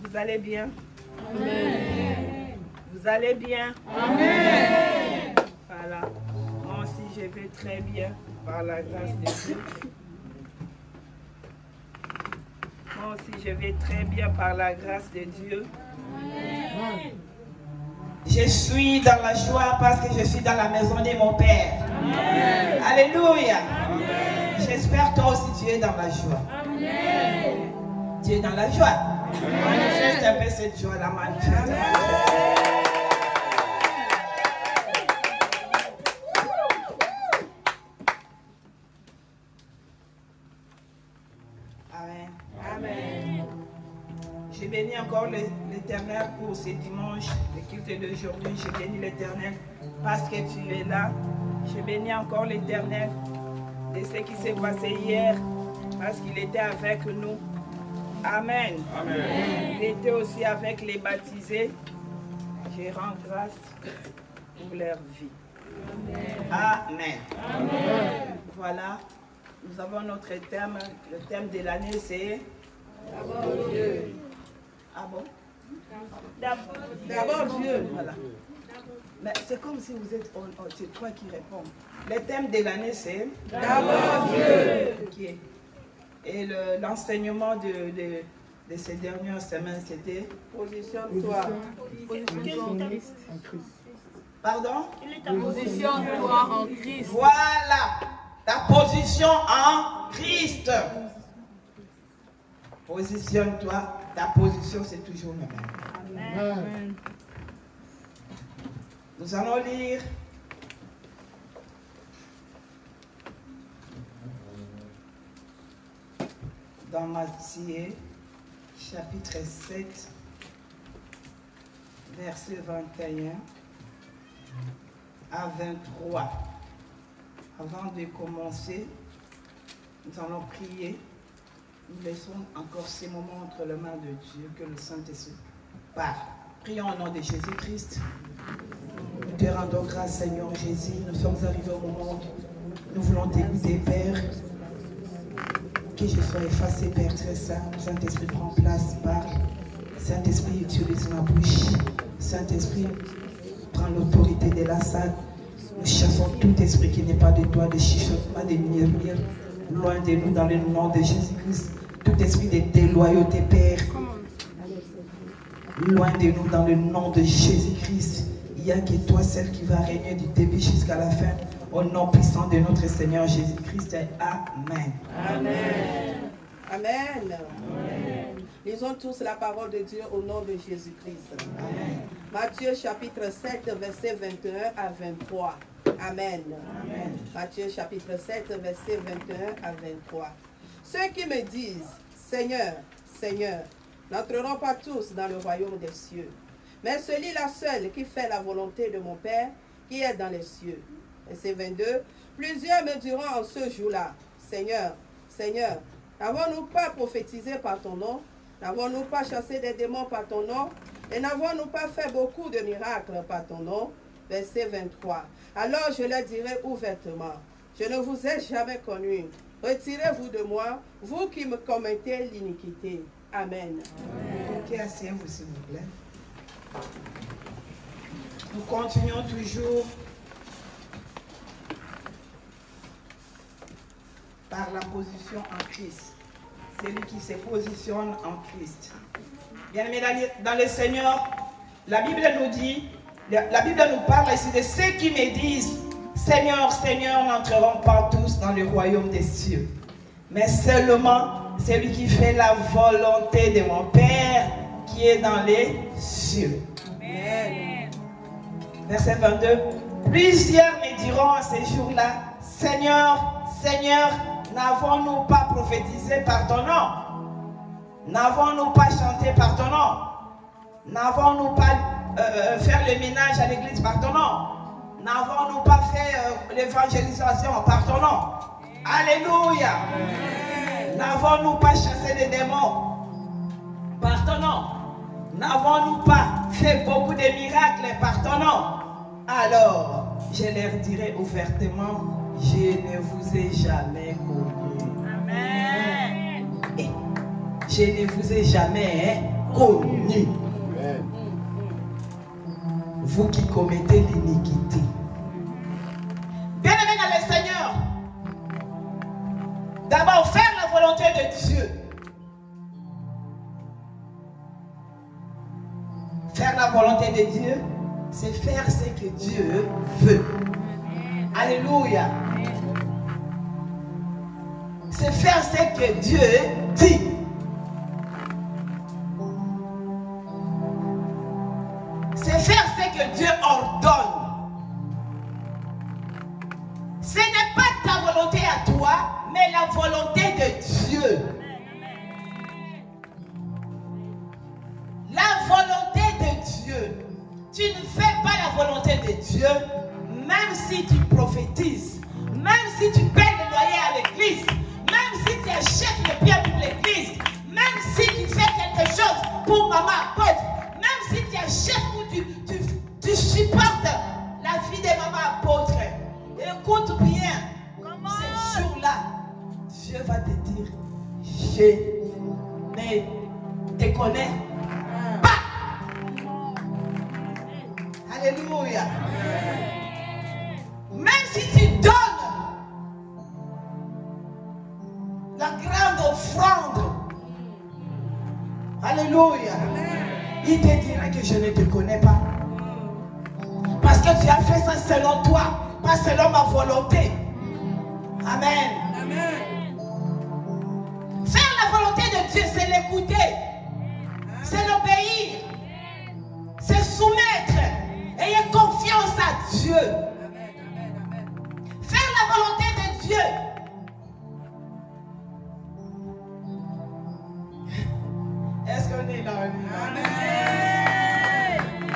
Vous allez bien? Amen. Vous allez bien? Amen. Voilà. Moi aussi, je vais très bien par la grâce de Dieu. Moi aussi, je vais très bien par la grâce de Dieu. Amen. Je suis dans la joie parce que je suis dans la maison de mon Père. Amen. Alléluia. J'espère que toi aussi tu es dans la joie. Amen. Tu es dans la joie. Manifeste un peu cette joie-là, manifeste. Amen. Amen. Je bénis encore l'Éternel pour ce dimanche, le culte d'aujourd'hui. Je bénis l'Éternel parce que tu es là. Je bénis encore l'Éternel de ce qui s'est passé hier parce qu'il était avec nous. Amen. Amen. Il était aussi avec les baptisés. Je rends grâce pour leur vie. Amen. Amen. Voilà, nous avons notre thème. Le thème de l'année, c'est d'abord Dieu. Ah bon? D'abord Dieu. Voilà. Mais c'est comme si vous êtes, c'est toi qui réponds. Le thème de l'année, c'est d'abord Dieu. Okay. Et l'enseignement de ces dernières semaines, c'était positionne-toi. Positionne-toi en Christ. Pardon? Positionne-toi en Christ. Voilà, ta position en Christ. Positionne-toi. Ta position, c'est toujours la même. Amen. Nous allons lire dans Matthieu, chapitre 7, verset 21 à 23. Avant de commencer, nous allons prier. Nous laissons encore ces moments entre les mains de Dieu, que le Saint-Esprit parle. Prions au nom de Jésus-Christ. Nous te rendons grâce, Seigneur Jésus. Nous sommes arrivés au moment où nous voulons t'écouter, Père. Que je sois effacé, Père très saint. Saint-Esprit, prends place, parle. Saint-Esprit, utilise ma bouche. Saint-Esprit, prends l'autorité de la salle. Nous chassons tout esprit qui n'est pas de toi, de chuchotement, de murmures. Loin de nous, dans le nom de Jésus-Christ. Tout esprit de déloyauté, Père. Loin de nous, dans le nom de Jésus-Christ. Il n'y a que toi, celle qui va régner du début jusqu'à la fin. Au nom puissant de notre Seigneur Jésus-Christ. Amen. Amen. Amen. Lisons tous la parole de Dieu au nom de Jésus-Christ. Matthieu chapitre 7, verset 21 à 23. Amen. Amen. Matthieu chapitre 7, verset 21 à 23. Ceux qui me disent, Seigneur, Seigneur, n'entreront pas tous dans le royaume des cieux, mais celui-là seul qui fait la volonté de mon Père qui est dans les cieux. Verset 22. Plusieurs me diront en ce jour-là, Seigneur, Seigneur, n'avons-nous pas prophétisé par ton nom? N'avons-nous pas chassé des démons par ton nom? Et n'avons-nous pas fait beaucoup de miracles par ton nom? Verset 23. Alors je leur dirai ouvertement, je ne vous ai jamais connu. Retirez-vous de moi, vous qui me commettez l'iniquité. Amen. Ok, asseyez-vous s'il vous plaît. Nous continuons toujours par la position en Christ. Celui qui se positionne en Christ. Bien-aimés dans le Seigneur, la Bible nous dit, la Bible nous parle ici de ceux qui me disent, Seigneur, Seigneur, n'entreront pas tous dans le royaume des cieux, mais seulement celui qui fait la volonté de mon Père qui est dans les cieux. Amen. Verset 22. Plusieurs me diront à ces jours-là, Seigneur, Seigneur, n'avons-nous pas prophétisé par ton nom? N'avons-nous pas chanté par ton nom? N'avons-nous pas fait le ménage à l'église par ton nom? N'avons-nous pas fait l'évangélisation par ton nom? Alléluia! N'avons-nous pas chassé des démons par ton nom? N'avons-nous pas fait beaucoup de miracles par ton nom? Alors, je leur dirai ouvertement, je ne vous ai jamais connu. Amen. Et je ne vous ai jamais connu. Vous qui commettez l'iniquité. Bien-aimés dans le Seigneur, d'abord faire la volonté de Dieu. Faire la volonté de Dieu, c'est faire ce que Dieu veut. Alléluia. C'est faire ce que Dieu dit. C'est faire ce que Dieu ordonne. Ce n'est pas ta volonté à toi, mais la volonté de Dieu. La volonté de Dieu. Tu ne fais pas la volonté de Dieu, même si tu prophétises, même si tu payes le loyer à l'église, même si tu achètes le bien pour l'église, même si tu fais quelque chose pour maman apôtre, même si tu achètes ou tu supportes la vie de maman apôtre. Écoute bien, ce jour-là, Dieu va te dire, je ne te connais pas. Alléluia. Même si tu donnes la grande offrande, alléluia, il te dira que je ne te connais pas. Parce que tu as fait ça selon toi, pas selon ma volonté. Amen. Amen. Faire la volonté de Dieu, c'est l'écouter, c'est l'obéir, c'est soumettre. Ayez confiance à Dieu. Faire la volonté de Dieu. Est-ce qu'on est là? Amen.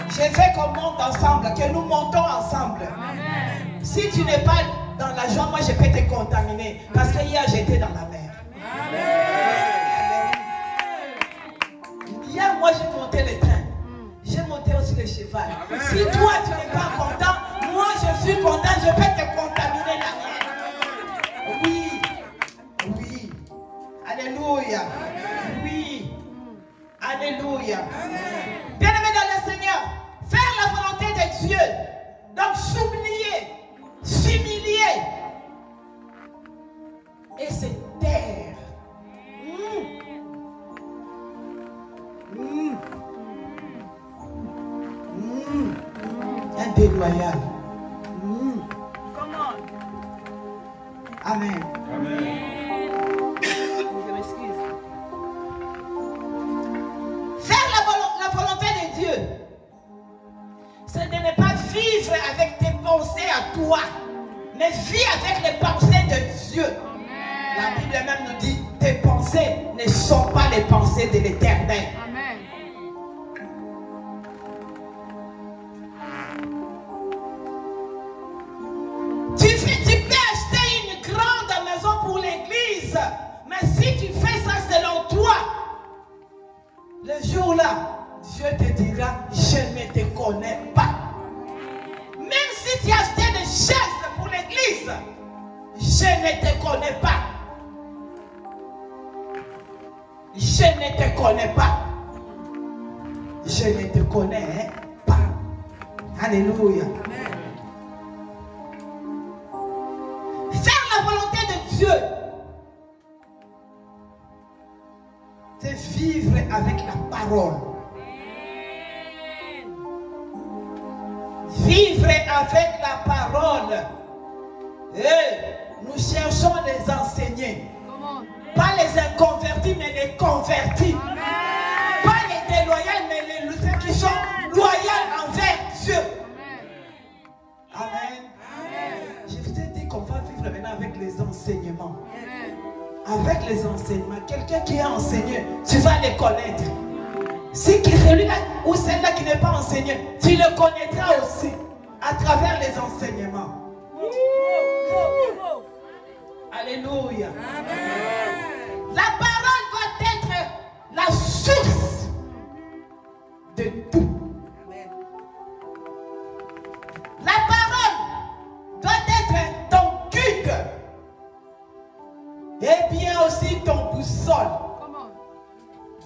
Je veux qu'on monte ensemble, que nous montons ensemble. Amen. Si tu n'es pas dans la joie, moi je peux te contaminer. Parce que hier j'étais dans la mer. Amen. Hier moi j'ai monté le train. J'ai monté aussi le cheval. Amen. Si toi tu n'es pas content, moi je suis content, je peux te contaminer la mer. Oui. Oui. Alléluia. Amen. Oui. Alléluia. Bien-aimés dans le Seigneur, faire la volonté de Dieu. Donc s'humilier, et se taire. Un déloyal. Amen. Amen. Je m'excuse. Faire la volonté de Dieu, c'est de ne pas vivre avec tes pensées à toi, mais vivre avec les pensées de Dieu. Amen. La Bible même nous dit, tes pensées ne sont pas les pensées de l'Éternel. Amen. Tu peux acheter une grande maison pour l'église, mais si tu fais ça selon toi, le jour-là, Dieu te dira, je ne te connais pas. Même si tu as acheté des chaises pour l'église, je ne te connais pas. Je ne te connais pas. Je ne te connais pas. Alléluia. Faire la volonté de Dieu, c'est vivre avec la parole. Vivre avec la parole. Et nous cherchons les enseignés. Pas les inconvertis, mais les convertis. Amen. Pas les déloyaux, mais ceux qui sont loyaux envers Dieu. Amen. Amen. Je vous ai dit qu'on va vivre maintenant avec les enseignements. Amen. Avec les enseignements. Quelqu'un qui est enseigné, tu vas les connaître. Si celui-là ou celle-là qui n'est pas enseigné, tu le connaîtras aussi à travers les enseignements. Alléluia. Amen. La parole doit être la source de tout. Amen. La parole doit être ton guide et bien aussi ton boussole.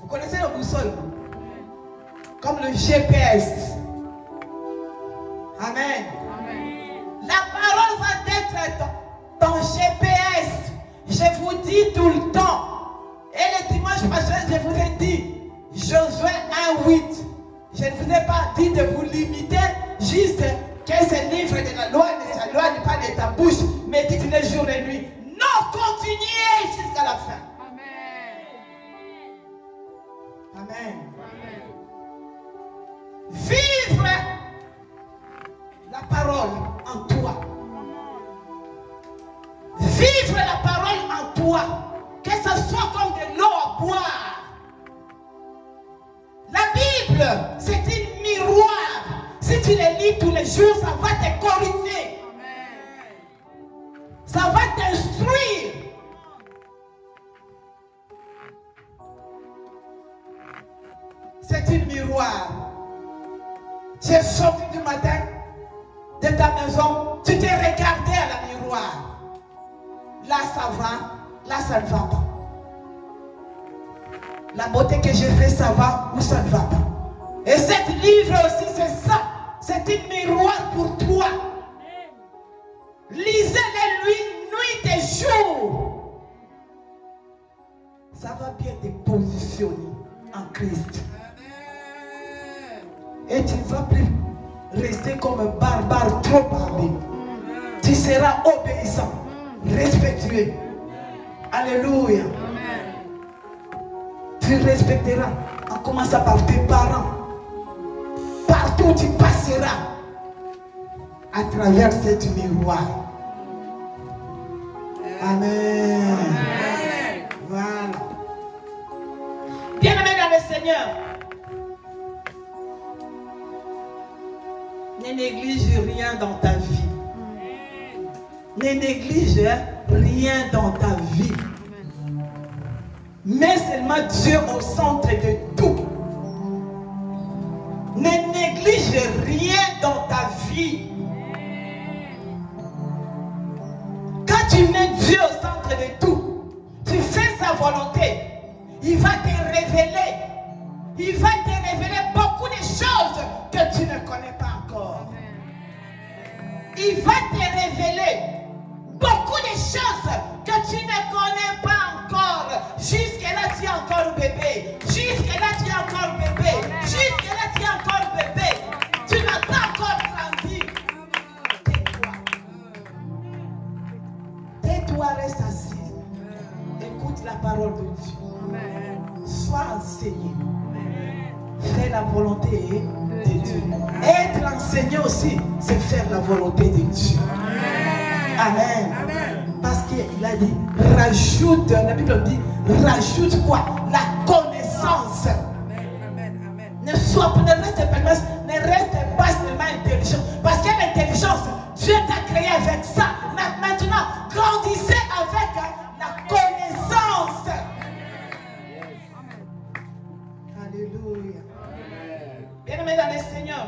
Vous connaissez le boussole? Comme le GPS. Amen. La parole va être ton GPS. Je vous dis tout le temps. Et le dimanche passé, je vous ai dit, Josué 1:8. Je ne vous ai pas dit de vous limiter juste que ce livre de la loi ne s'éloigne pas de ta bouche, mais dites-le jour et nuit. Non, continuez jusqu'à la fin. Amen. Vivre la parole en toi. Vivre la parole en toi. Que ce soit comme de l'eau à boire. La Bible, c'est un miroir. Si tu le lis tous les jours, ça va te corriger. Ça va t'instruire. C'est un miroir. Tu es sorti du matin de ta maison, tu t'es regardé à la miroir. Là ça va, là ça ne va pas. La beauté que j'ai fait, ça va ou ça ne va pas. Et cet livre aussi, c'est ça. C'est un miroir pour toi. Lisez-le nuit et jour. Ça va bien te positionner en Christ. Et tu ne vas plus rester comme un barbare trop parlé. Tu seras obéissant, respectueux. Alléluia. Tu respecteras en commençant par tes parents. Partout où tu passeras à travers cette miroir. Amen. Voilà. Bien-aimé dans le Seigneur, ne néglige rien dans ta vie. Ne néglige rien dans ta vie. Mets seulement Dieu au centre de tout. Ne néglige rien dans ta vie. Quand tu mets Dieu au centre de tout, tu fais sa volonté. Il va te révéler. Il va te révéler beaucoup de choses que tu ne connais pas encore. Il va te révéler beaucoup de choses que tu ne connais pas encore. Jusque-là, tu es encore bébé. Jusque-là, tu es encore bébé. Jusque-là, tu es encore bébé. Tu n'as pas encore grandi. Tais-toi. Tais-toi, reste assis. Écoute la parole de Dieu. Sois enseigné. Fais la volonté de Dieu. Être enseigné aussi, c'est faire la volonté de Dieu. Amen. Parce qu'il a dit, rajoute, la Bible dit, rajoute quoi? La connaissance. Ne reste pas seulement intelligent. Parce que l'intelligence, Dieu t'a créé avec ça. Maintenant, grandissez avec la connaissance. Alléluia. Bien-aimé dans le Seigneur.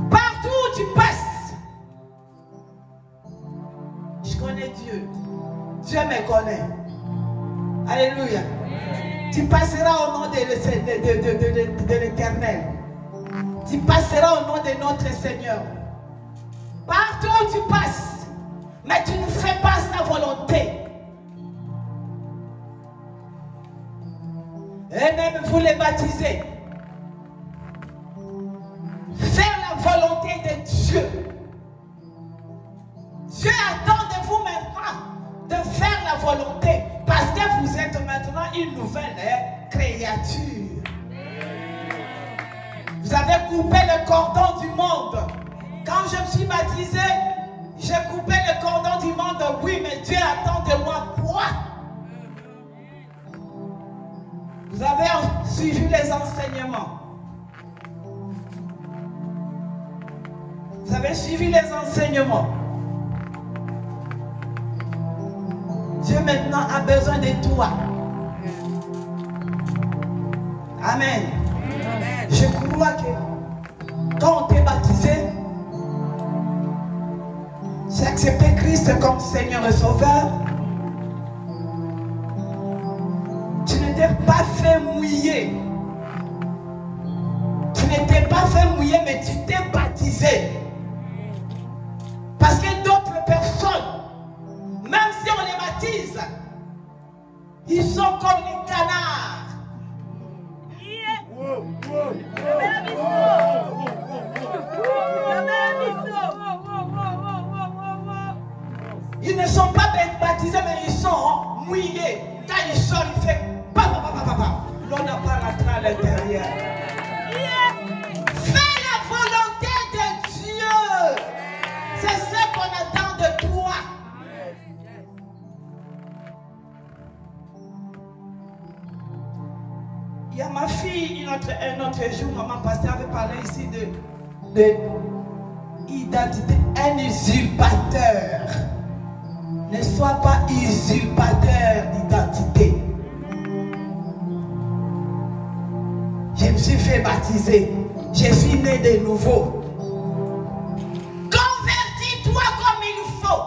Partout où tu passes, je connais Dieu. Dieu me connaît. Alléluia. Tu passeras au nom de l'Éternel. Tu passeras au nom de notre Seigneur. Partout où tu passes, mais tu ne fais pas sa volonté. Et même vous les baptisez. Faire la volonté de Dieu. Dieu attend de vous maintenant de faire la volonté. Parce que vous êtes maintenant une nouvelle créature. Vous avez coupé le cordon du monde. Quand je me suis baptisé, j'ai coupé le cordon du monde. Oui, mais Dieu attend de moi quoi? Vous avez suivi les enseignements. Vous avez suivi les enseignements. Dieu maintenant a besoin de toi. Amen. Je crois que quand on t'est baptisé, j'ai accepté Christ comme Seigneur et Sauveur. n'étais pas fait mouiller. Tu n'étais pas fait mouiller, mais tu t'es baptisé. Parce que d'autres personnes, même si on les baptise, ils sont comme les canards. Ils ne sont pas baptisés, mais ils sont mouillés. Quand ils sortent, ils font papa. L'on n'a pas rentré à l'intérieur. Fais la volonté de Dieu. C'est ce qu'on attend de toi. Il y a ma fille, un autre jour, maman pasteur avait parlé ici de identité. Un usurpateur. Ne sois pas usurpateur d'identité. Je me suis fait baptiser. Je suis né de nouveau. Convertis-toi comme il faut.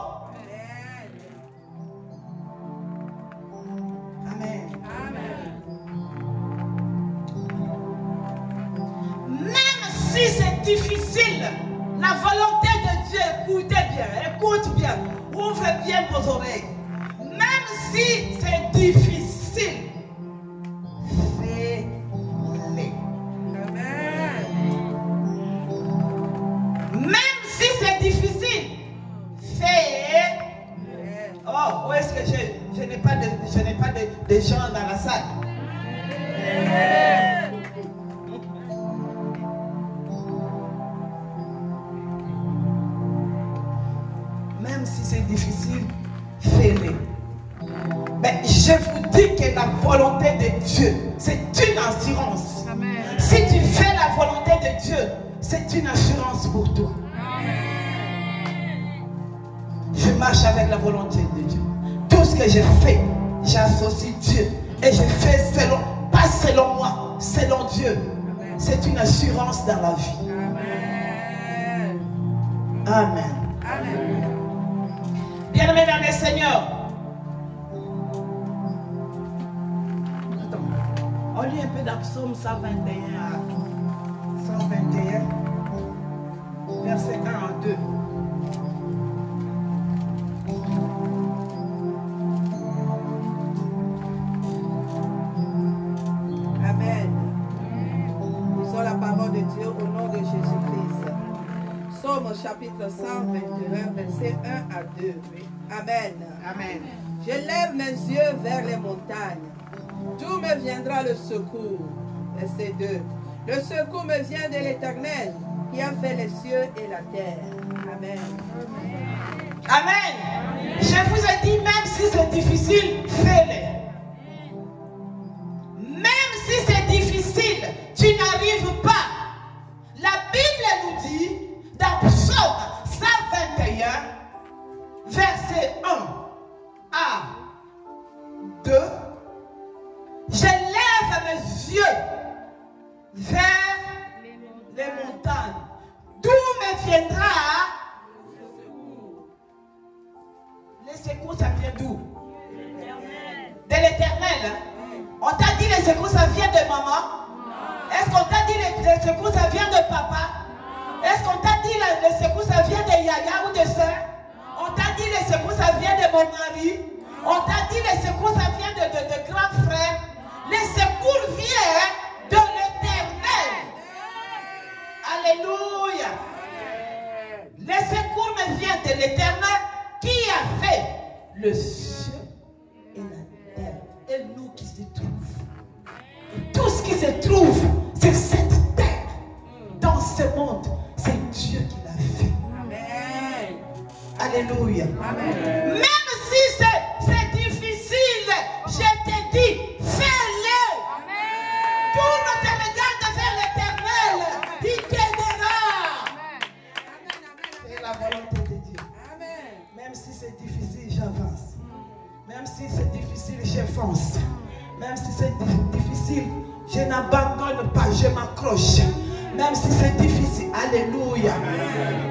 Amen. Même si c'est difficile, la volonté de Dieu, écoute bien, ouvre bien vos oreilles. Même si c'est difficile, fais-le. Même si c'est difficile, fais-le. Oh, où est-ce que je n'ai pas de gens dans la salle? Même si c'est difficile, fais-le. Mais je vous dis que la volonté de Dieu, c'est une assurance. Amen. Si tu fais la volonté de Dieu, c'est une assurance pour toi. Amen. Je marche avec la volonté de Dieu. Tout ce que je fais, j'associe Dieu. Et je fais pas selon moi, selon Dieu. C'est une assurance dans la vie. Amen. Amen. Amen. Bien-aimés dans le Seigneur. On lit un peu dans Psaume 121 à 121, verset 1 à 2. Amen. Lisons la parole de Dieu au nom de Jésus-Christ. Psaume chapitre 121, verset 1 à 2. Amen. Amen. Je lève mes yeux vers les montagnes. D'où me viendra le secours? Verset 2. Le secours me vient de l'Éternel qui a fait les cieux et la terre. Amen. Amen. Je vous ai dit, même si c'est difficile, fais-le. Même si c'est difficile, tu n'arrives pas. La Bible nous dit, dans Psaume 121, verset 1 à 2, je lève mes yeux vers les montagnes. D'où me viendra le secours? Ça vient d'où? De l'Éternel. On t'a dit le secours, ça vient de maman? Est-ce qu'on t'a dit le secours, ça vient de papa? Est-ce qu'on t'a dit le secours, ça vient de Yaya ou de soeur? On t'a dit le secours, ça vient de mon mari? On t'a dit le secours, ça vient de grands frères? Le secours vient de l'Éternel. Alléluia. Le secours me vient de l'Éternel qui a fait le ciel et la terre. Et nous qui se trouvons. Et tout ce qui se trouve sur cette terre, dans ce monde, c'est Dieu qui l'a fait. Amen. Alléluia. Amen. Même si c'est difficile, je te dis, fais-le. Tourne tes regards vers l'Éternel. Il t'aidera. C'est la volonté de Dieu. Amen. Même si c'est difficile, j'avance. Même si c'est difficile, je fonce. Même si c'est difficile, je n'abandonne pas, je m'accroche. Même si c'est difficile, alléluia.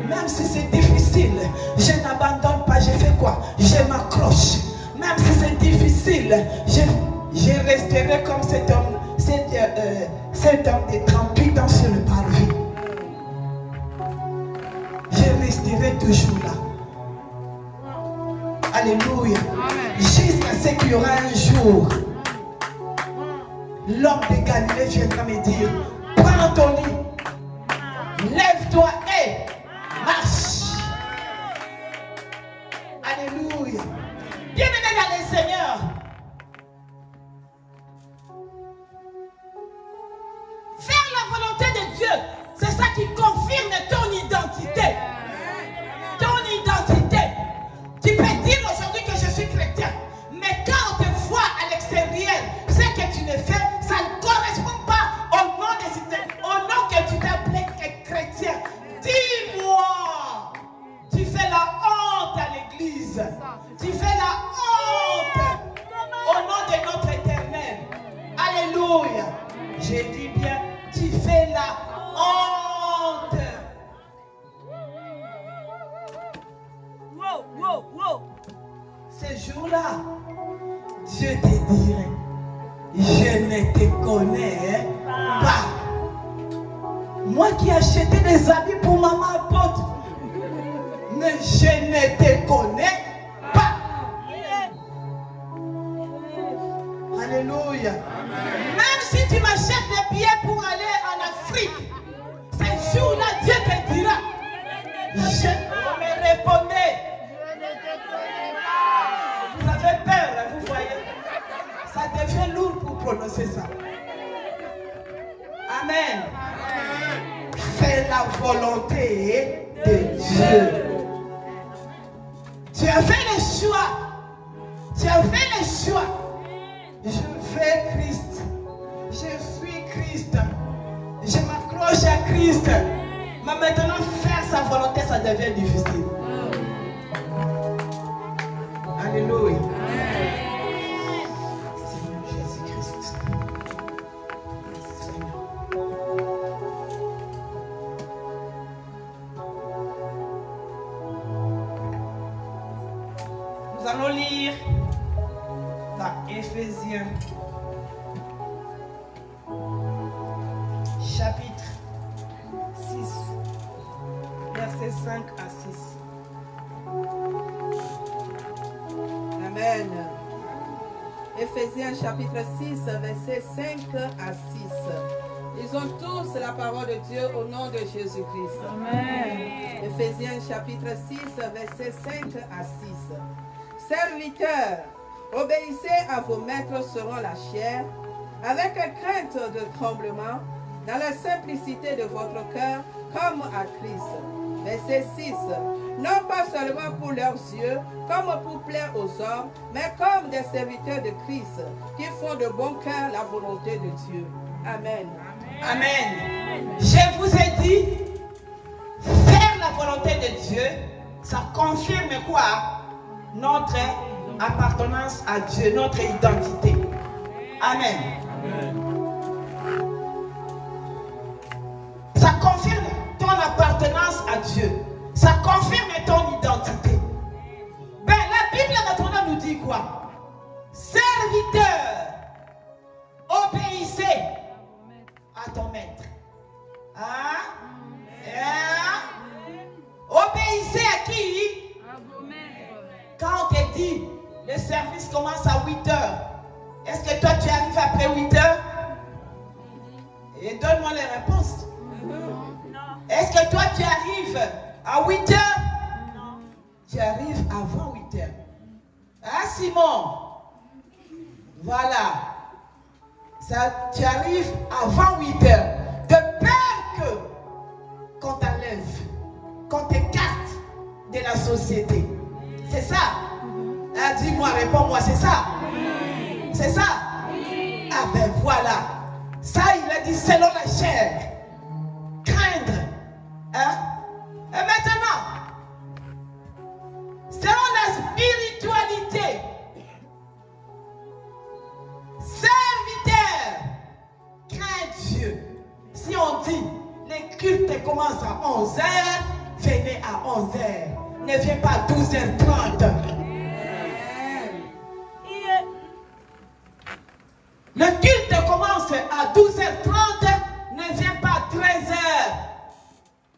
Même si c'est difficile, je n'abandonne pas, je fais quoi? Je m'accroche. Même si c'est difficile, je resterai comme cet homme de 38 ans sur le parvis. Je resterai toujours là. Alléluia. Jusqu'à ce qu'il y aura un jour, l'homme de Galilée viendra me dire, prends ton lit, lève-toi et marche. Alléluia. Bien-aimé dans le Seigneur, faire la volonté de Dieu, c'est ça qui confirme ton identité. Ton identité. Tu peux dire aujourd'hui que je suis chrétien, mais quand on te voit à l'extérieur, ce que tu ne fais, ça ne correspond pas au nom de Jésus, au nom que tu t'appelles chrétien. Dis-moi, tu fais la honte à l'église. Tu fais la honte au nom de notre éternel. Alléluia. J'ai dit bien, tu fais la honte. Ce jour-là, Dieu te dirait, je ne te connais pas. Moi qui ai acheté des habits pour maman apôtre, mais je ne te connais pas. Alléluia. Même si tu m'achètes des billets pour aller en Afrique, ce jour-là, Dieu te dira, je me répondais. Vous avez peur, vous voyez. Ça devient lourd pour prononcer ça. Amen. Fais la volonté de Dieu. Tu as fait le choix. Tu as fait le choix. Je fais Christ. Je suis Christ. Je m'accroche à Christ. Mais maintenant, faire sa volonté, ça devient difficile. Alléluia. Seigneur Jésus-Christ. Seigneur. Nous allons lire dans Éphésiens, chapitre 6, versets 5 à 6. Amen. Éphésiens chapitre 6, versets 5 à 6. Ils ont tous la parole de Dieu au nom de Jésus-Christ. Amen. Éphésiens chapitre 6, versets 5 à 6. Serviteurs, obéissez à vos maîtres selon la chair, avec crainte de tremblement, dans la simplicité de votre cœur, comme à Christ. Verset 6. Non pas seulement pour leurs yeux, comme pour plaire aux hommes, mais comme des serviteurs de Christ, qui font de bon cœur la volonté de Dieu. Amen. Amen. Je vous ai dit, faire la volonté de Dieu, ça confirme quoi? Notre appartenance à Dieu, notre identité. Amen. Ça confirme ton appartenance à Dieu. Ça confirme ton identité. Ben, la Bible maintenant nous dit quoi? Serviteur, obéissez à ton maître. Hein? Obéissez à qui? À vos maîtres. Quand on te dit, le service commence à 8 heures. Est-ce que toi tu arrives après 8 heures? Et donne-moi les réponses. Est-ce que toi tu arrives à 8 heures? Non. Tu arrives avant 8 heures. Hein, Simon? Voilà. Ça, tu arrives avant 8 heures. De peur qu'on t'enlève, qu'on t'écarte de la société. C'est ça? Ah, dis-moi, réponds-moi, c'est ça? C'est ça? Ah ben voilà. Ça, il a dit selon la chair. Craindre. Hein? Et maintenant, selon la spiritualité, serviteur, crains Dieu. Si on dit, les cultes commencent à 11h, venez à 11h. Ne viens pas à 12h30. Le culte commence à 12h30, ne viens pas à 13h.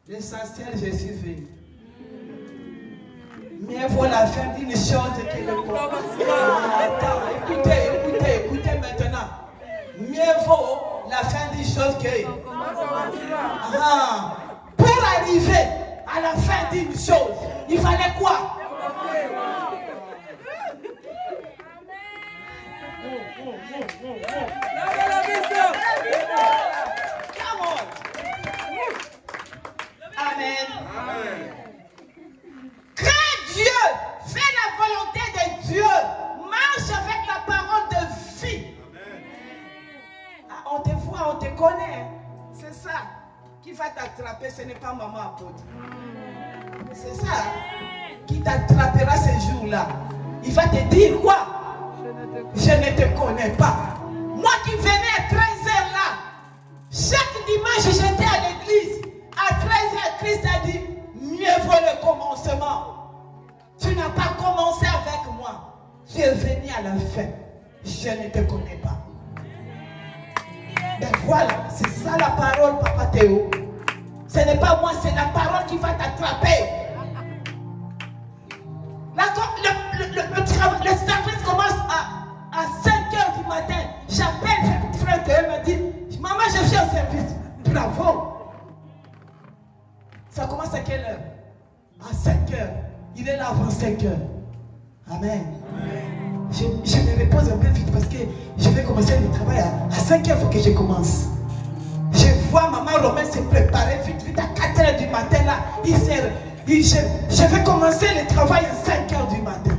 L'essentiel, je suis venu. Mieux vaut la fin d'une chose que le commencement. Attends, écoutez maintenant. Mieux vaut la fin d'une chose que... Pour arriver à la fin d'une chose, il fallait quoi? Come on. Amen. Crains Dieu, fais la volonté de Dieu, marche avec la parole de vie. On te voit, on te connaît. C'est ça qui va t'attraper, ce n'est pas maman apôtre. C'est ça qui t'attrapera ce jour-là. Il va te dire quoi? Je ne te connais pas. Moi qui venais à 13h là, chaque dimanche j'étais à l'église. À 13h, Christ a dit, mieux vaut le commencement. Tu n'as pas commencé avec moi. Tu es venu à la fin. Je ne te connais pas. Ben voilà, c'est ça la parole, Papa Théo. Ce n'est pas moi, c'est la parole qui va t'attraper. Le service commence à 5h du matin. J'appelle frère Théo, il me dit, maman, je suis au service. Bravo. Ça commence à quelle heure? À 5h. Il est là avant 5h. Amen. Je me repose un peu vite parce que je vais commencer le travail à 5h, il faut que je commence. Je vois maman Romain se préparer vite à 4h du matin là. Je vais commencer le travail à 5h du matin.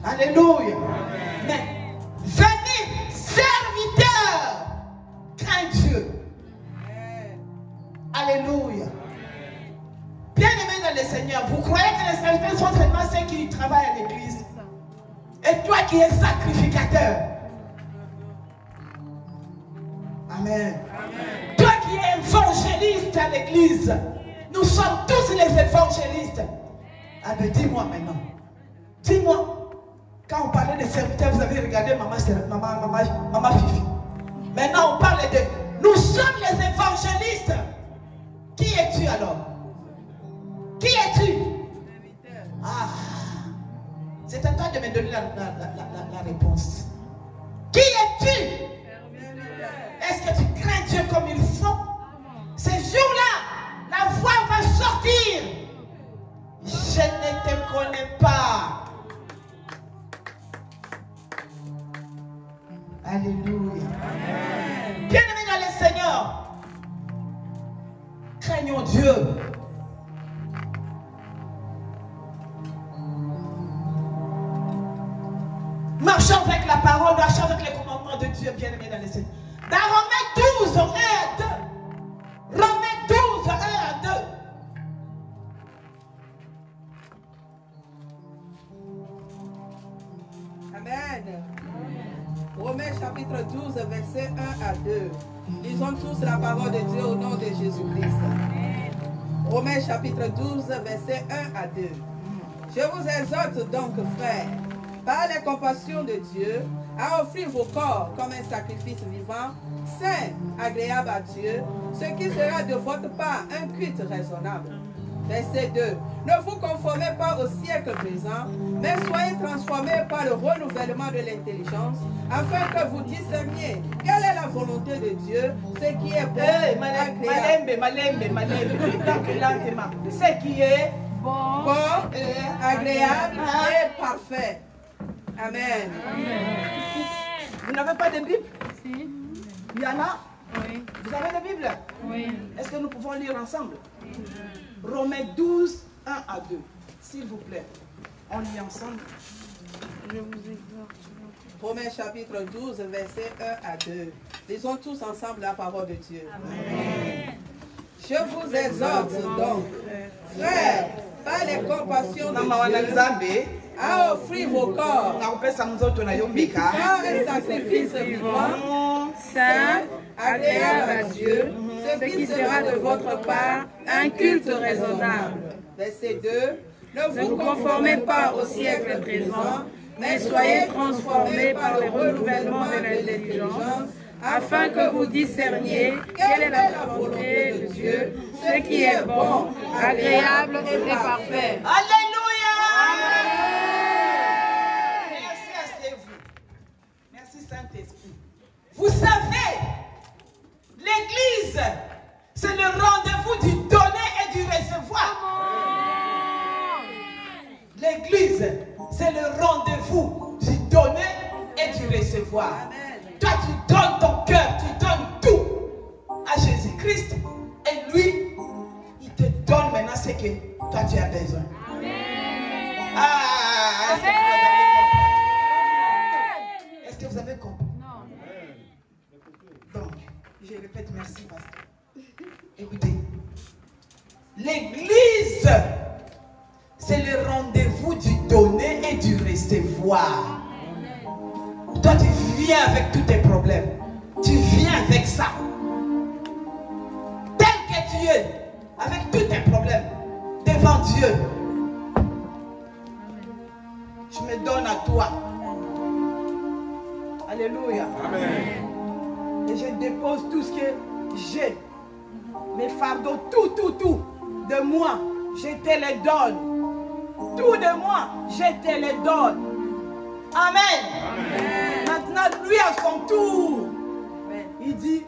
Alléluia. Mais venez, serviteur, crains Dieu. Alléluia. Bien-aimés dans le Seigneur, vous croyez que les serviteurs sont seulement ceux qui travaillent à l'église? Et toi qui es sacrificateur. Amen. Toi qui es évangéliste à l'église. Nous sommes tous les évangélistes. Ah ben dis-moi maintenant. Dis-moi. Quand on parlait des serviteurs, vous avez regardé maman Fifi. Maintenant on parle de... Nous sommes les évangélistes. Qui es-tu alors? Qui es-tu? Ah, c'est à toi de me donner la réponse. Qui es-tu? Est-ce que tu crains Dieu comme il faut? Ce jour-là, la voix va sortir. Je ne te connais pas. Alléluia. Bien-aimés dans le Seigneur, craignons Dieu. Marchons avec la parole, marchons avec les commandements de Dieu, bien-aimés dans le Seigneur. Dans Romains 12, 1 à 2. Romains 12, 1 à 2. Amen. Romains chapitre 12, verset 1 à 2. Lisons tous la parole de Dieu au nom de Jésus-Christ. Romains chapitre 12, verset 1 à 2. Je vous exhorte donc, frères, par les compassions de Dieu, à offrir vos corps comme un sacrifice vivant, saint, agréable à Dieu, ce qui sera de votre part un culte raisonnable. Verset 2. Ne vous conformez pas au siècle présent, mais soyez transformés par le renouvellement de l'intelligence, afin que vous discerniez quelle est la volonté de Dieu, ce qui est bon, agréable. Ce qui est bon, agréable et parfait. Amen. Vous n'avez pas de Bible? Si. Il y en a? Oui. Vous avez des Bibles? Oui. Est-ce que nous pouvons lire ensemble? Romains 12, 1 à 2. S'il vous plaît. On lit ensemble. Je vous exhorte. Romains chapitre 12, verset 1 à 2. Lisons tous ensemble la parole de Dieu. Amen. Je vous exhorte donc, frères, par les compassions de Dieu, à offrir vos corps comme un sacrifice vivant, saint, agréable à Dieu, ce qui sera de votre part un culte raisonnable. Verset 2. Ne vous conformez pas au siècle présent, mais soyez transformés par le renouvellement de l'intelligence, afin que vous discerniez quelle est la volonté de Dieu, ce qui est bon, agréable et parfait. Alléluia. Merci, asseyez-vous. Merci Saint-Esprit. Vous savez, l'Église, c'est le rendez-vous du donner et du recevoir. L'Église, c'est le rendez-vous du donner et du recevoir. Toi, tu donnes ton cœur, tu donnes tout à Jésus-Christ. Et lui, il te donne maintenant ce que toi, tu as besoin. Ah, est-ce que vous avez compris? Non. Donc, je répète, merci, pasteur. Écoutez, l'Église, c'est le rendez-vous du donner et du recevoir. Toi, tu viens avec tous tes problèmes. Tu viens avec ça. Tel que tu es, avec tous tes problèmes, devant Dieu. Je me donne à toi. Alléluia. Amen. Et je dépose tout ce que j'ai. Mes fardeaux, tout de moi, je te les donne. Tout de moi, je te les donne. Amen. Amen. Maintenant, lui à son tour, il dit,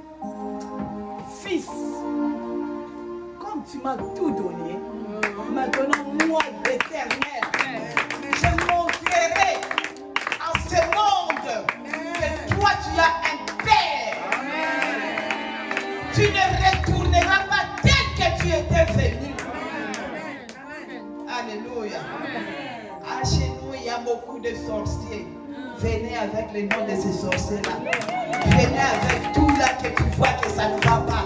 fils, comme tu m'as tout donné, maintenant moi l'Éternel, je montrerai à ce monde que toi tu as un Père. Amen. Tu ne retourneras pas tel que tu étais venu. Amen. Alléluia. Ah, chez nous, il y a beaucoup de sorciers. Venez avec le nom de ces sorciers-là. Venez avec tout là que tu vois que ça ne va pas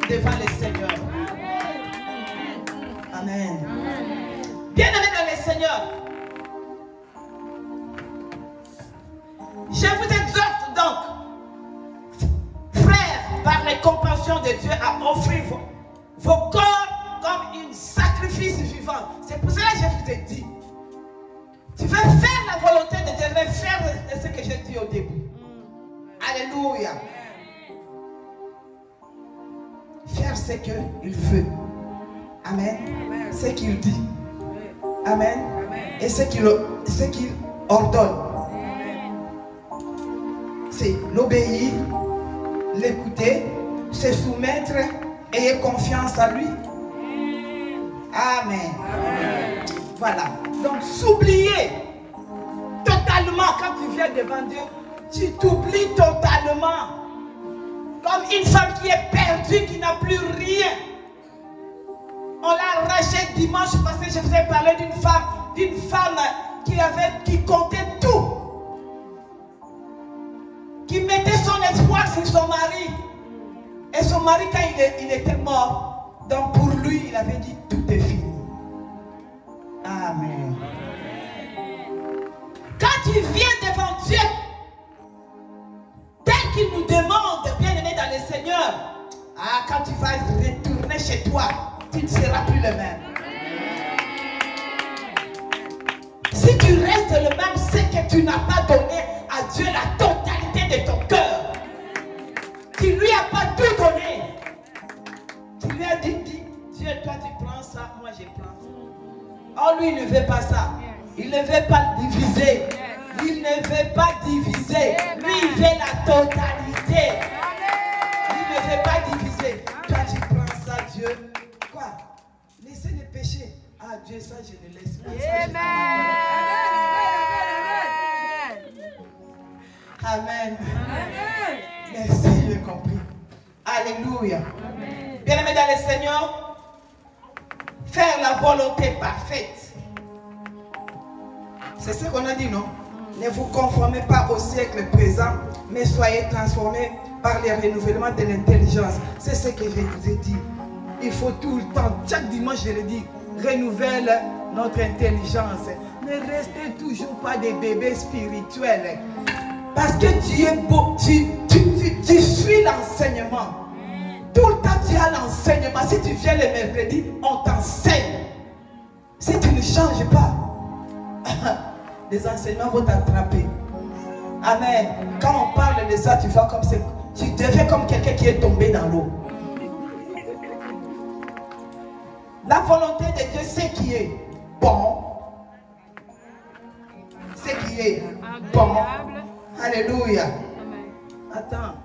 devant le Seigneur. Amen. Bien-aimés dans le Seigneur, je vous exhorte donc, frères, par les compassions de Dieu, à offrir vos corps comme un sacrifice vivant. C'est pour cela que je vous ai dit, tu veux faire la volonté de Dieu, mais faire ce que j'ai dit au début. Alléluia. Faire ce qu'il veut. Amen. Ce qu'il dit. Amen. Et ce qu'il ordonne. C'est l'obéir, l'écouter, se soumettre, ayez confiance en lui. Amen. Voilà. Donc, s'oublier totalement quand tu viens devant Dieu, tu t'oublies totalement. Comme une femme qui est perdue, qui n'a plus rien. On l'a arraché dimanche passé, je vous ai parlé d'une femme qui comptait tout. Qui mettait son espoir sur son mari. Et son mari, quand il était mort, donc pour lui, il avait dit tout est fini. Amen. Quand tu viens devant Dieu, tel qu'il nous demande, bien-aimé dans le Seigneur, quand tu vas retourner chez toi, tu ne seras plus le même. Si tu restes le même, c'est que tu n'as pas donné à Dieu la totalité de ton cœur. Tu lui as pas tout donné. Tu lui as dit, Dieu, toi tu prends ça, moi je prends ça. Oh, lui, il ne veut pas ça. Il ne veut pas diviser. Il ne veut pas diviser. Lui, il veut la totalité. Il ne veut pas diviser. Toi, tu prends ça, Dieu. Quoi? Laissez les péchés. Ah, Dieu, ça, je le laisse pas. Amen. Amen. Merci, j'ai compris. Alléluia. Bien-aimés dans le Seigneur, faire la volonté parfaite. C'est ce qu'on a dit, non? Ne vous conformez pas au siècle présent, mais soyez transformés par le renouvellement de l'intelligence. C'est ce que je vous ai dit. Il faut tout le temps, chaque dimanche, je le dis, renouvelle notre intelligence. Ne restez toujours pas des bébés spirituels. Parce que tu es beau, tu suis l'enseignement. Tout le temps, tu as l'enseignement. Si tu viens le mercredi, on t'enseigne. Si tu ne changes pas, les enseignements vont t'attraper. Amen. Quand on parle de ça, tu vois comme c'est, tu deviens comme quelqu'un qui est tombé dans l'eau. La volonté de Dieu, c'est qui est bon. C'est qui est bon. Alléluia. Attends.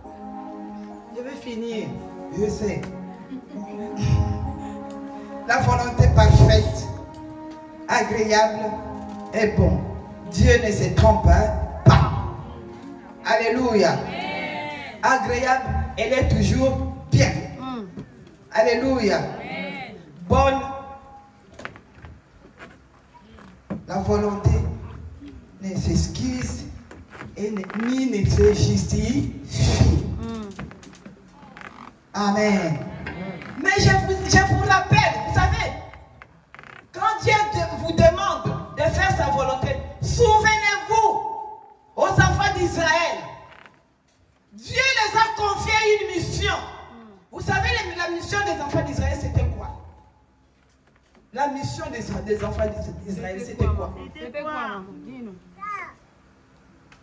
Je vais finir. Je sais. La volonté parfaite, agréable et bon. Dieu ne se trompe pas. Alléluia. Agréable, elle est toujours bien. Alléluia. Bonne. La volonté ne s'excuse et ni ne se justifie. Amen. Mais je vous rappelle, vous savez, quand Dieu vous demande de faire sa volonté, souvenez-vous aux enfants d'Israël. Dieu les a confié une mission. Vous savez, la mission des enfants d'Israël, c'était quoi? La mission des enfants d'Israël, c'était quoi? C'était quoi? Dis-nous.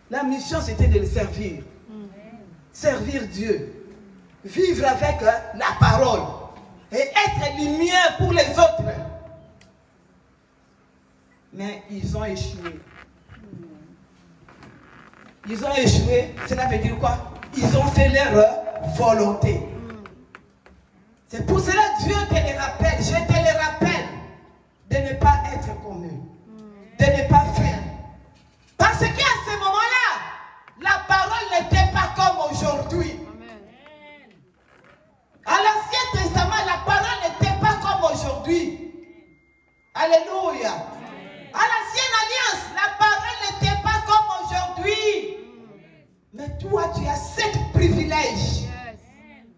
La mission, c'était de le servir. Servir Dieu. Vivre avec la parole. Et être lumière pour les autres. Mais ils ont échoué. Ils ont échoué. Cela veut dire quoi? Ils ont fait leur volonté. C'est pour cela que Dieu te le rappelle. Je te le rappelle. De ne pas être comme eux. De ne pas faire. Parce qu'à ce moment-là, la parole n'était pas comme aujourd'hui. À l'Ancien Testament, la parole n'était pas comme aujourd'hui. Alléluia. À l'Ancienne Alliance, la parole n'était pas comme aujourd'hui. Mais toi, tu as ce privilège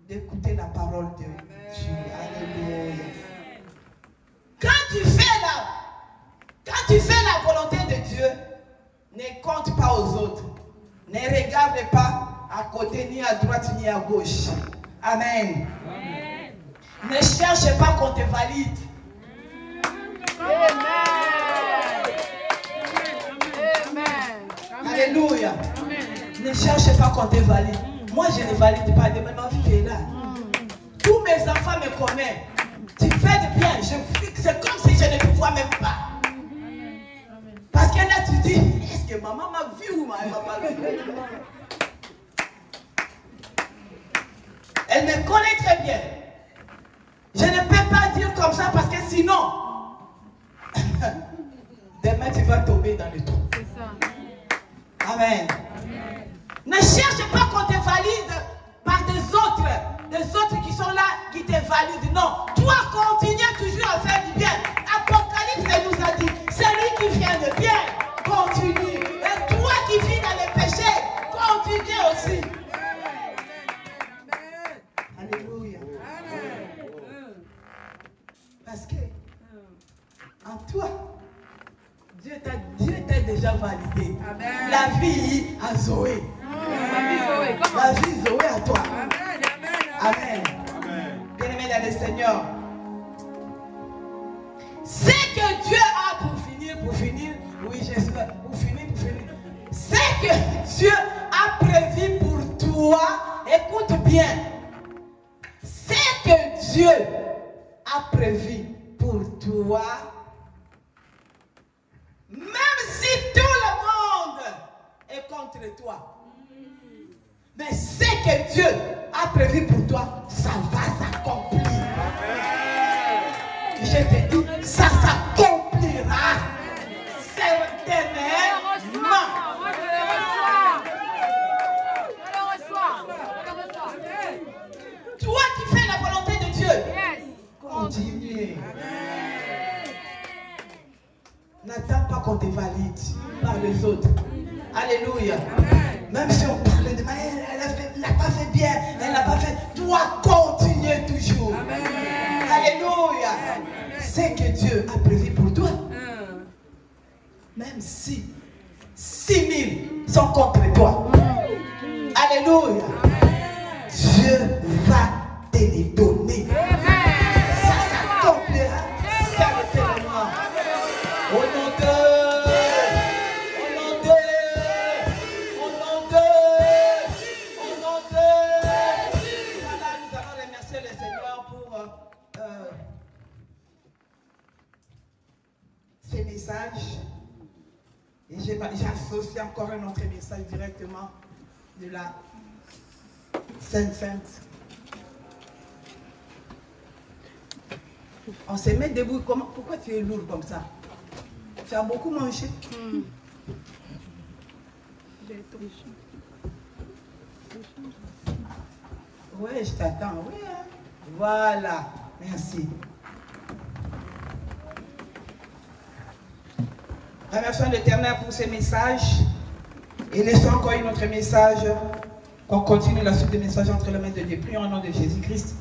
d'écouter la parole de Dieu. Alléluia. Quand tu fais la volonté de Dieu, ne compte pas aux autres. Ne regarde pas à côté, ni à droite, ni à gauche. Amen. Ne cherche pas qu'on te valide. Amen. Alléluia. Ne cherche pas qu'on te valide. Moi, je ne valide pas. Ma fille est là. Tous mes enfants me connaissent. Tu fais de bien. C'est comme si je ne te vois même pas. Parce que là, tu dis, est-ce que maman m'a vu ou elle m'a pas vu? Elle me connaît très bien. Je ne peux pas dire comme ça parce que sinon, demain tu vas tomber dans le trou. C'est ça. Amen. Ne cherche pas qu'on te valide par des autres qui sont là, qui te valident. Non, toi continue toujours à faire du bien. Apocalypse nous a dit, celui qui vient de bien, continue. Et toi qui vis dans les péchés, continue aussi. Alléluia. Parce que en toi, Dieu t'a déjà validé. Amen. La vie à Zoé. La vie Zoé à toi. Amen. Bien-aimé dans le Seigneur. C'est que Dieu a pour finir, oui, j'espère, pour finir. C'est que Dieu a prévu pour toi, écoute bien. C'est que Dieu a prévu pour toi, même si tout le monde est contre toi. Mais ce que Dieu a prévu pour toi, ça va s'accomplir. Je te dis, ça s'accomplira certainement. Moi, je le reçois. Toi qui fais la volonté de Dieu, Yes. continue. N'attends pas qu'on te valide par les autres. Alléluia. Même si on parle de manière, elle n'a pas fait bien, elle n'a pas fait. Toi, continue toujours. Alléluia. C'est que Dieu a prévu pour toi. Même si 6000 sont contre toi. Alléluia. Dieu va te les donner. Ça s'accomplira certainement. Au nom de Et j'associe encore un autre message directement de la Sainte. On se met debout. Pourquoi tu es lourd comme ça? Tu as beaucoup mangé? Oui, je t'attends. Oui, hein. Voilà. Merci. Remercions l'Éternel pour ces messages. Et laissons encore un autre message. On continue la suite des messages entre les mains de Dieu. Prions au nom de Jésus-Christ.